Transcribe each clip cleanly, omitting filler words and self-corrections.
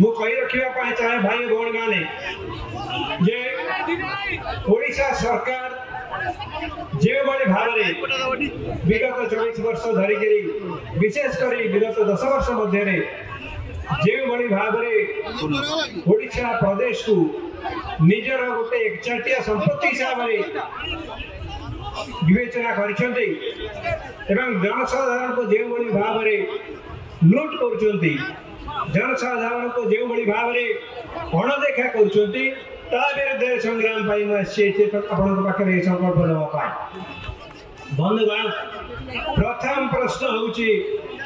मु कही रखा चाहे भाई भौणी माने जे ओडिशा सरकार जो भाव विगत 24 वर्ष धरिक विशेषकर विगत 10 वर्ष मध्य जो भाव ओडिशा प्रदेश को निजर गोटे एकचाटिया संपत्ति हिसाब से विवेचना कर जनसाधारण को जो भाव लुट कर जनसाधारण को जो भाव अणदेखा कर विरुद्ध संग्राम पाखे संकल्प नापा बंधुगण प्रथम प्रश्न हूँ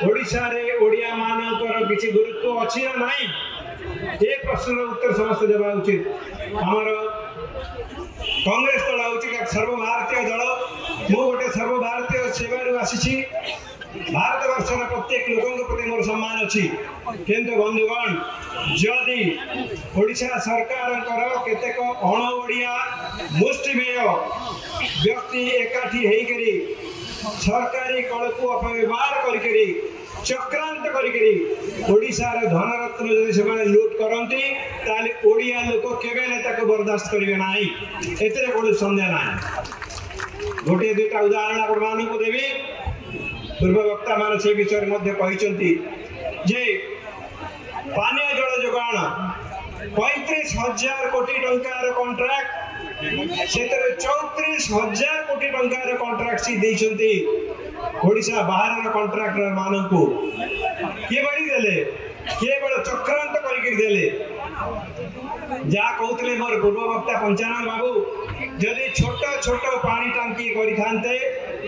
ओडिशा रे ओडिया मानकर किसी गुरुत्व अच्छी ना नहीं ये प्रश्न उत्तर समस्त देवा उचित आमर कांग्रेस दल हूँ सर्वभारतीय दल मु गोटे सर्वभारतीय सेवारू आसी भारत वर्षर प्रत्येक लोकों प्रति मोर सम्मान अच्छी किंतु बंधुगण जदि ओडिशा सरकार केतेक अण ओडिया मुष्टिमेय व्यक्ति एकाठी होकरी सरकारी कल को अपव्यवहार करी चक्रांत करी ओडिशार धनरत्न जदि से लुट करती ताले ओडिया लोक केबे ताको बर्दाश्त करेंगे ना एते कोई संदेह ना गोटे दुईटा उदाहरण आपण को देवी पूर्व वक्ता मान से विषय जे पानीय जल जोगाण 35,000 कोटी टंकार कॉन्ट्रैक्ट से 34,000 कोटी टंकार कॉन्ट्रैक्ट सी देइछंती ओडिशा बाहर कॉन्ट्रैक्टर मानन को किए बड़ी देले किए बड़ चक्रांत करिक देले जा कहते मोर पूर्व वक्ता पंचानन बाबू जदि छोट छोट पानी टांकी करि थांते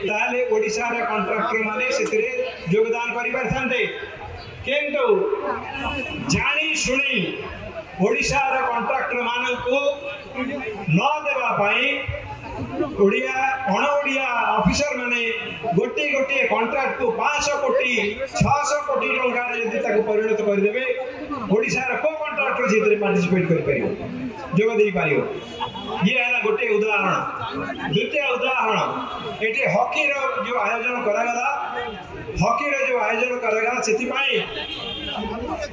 ताले ओडिशा रे कॉन्ट्रैक्टर माने सेतिरे योगदान करि परथांते किंतु जानी सुनी ओडिशा रे कॉन्ट्रैक्टर मानन को न देवा पाई ओडिया अण ओडिया ऑफिसर माने गोटी गोटी कॉन्ट्रैक्ट को 500 कोटी 600 कोटी टंका यदि ताको परिणत कर देबे ओडिशा रे को कॉन्ट्रैक्टर जेतरे पार्टिसिपेट कर परियो जोग देई परियो ये है गोटे उदाहरण द्वितीय उदाहरण एटी हॉकी रो जो आयोजन करागला हॉकी रो जो आयोजन करागला सेति पाई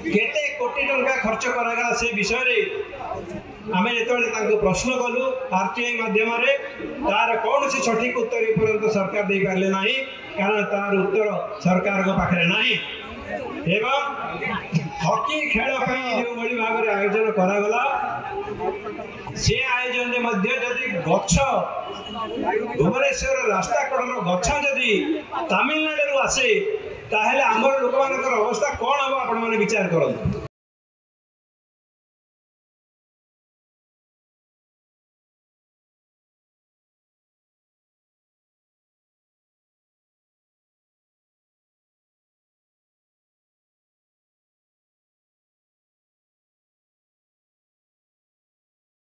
केते कोटी टंका खर्च करागला से विषय रे आमे जो प्रश्न कलु आरटीआई माध्यम तार कौन सी सठिक उत्तर पर्यंत सरकार दे पारे ना कारण तार उत्तर सरकार पाखे ना एवं हॉकी खेल जो भाव में आयोजन करागला से आयोजन जदि गछ भुवनेश्वर रास्ता कड़र गछ जदि तमिलनाडु आसे ताहले आमर लोक अवस्था कौन हम आपण मैंने विचार करूँ।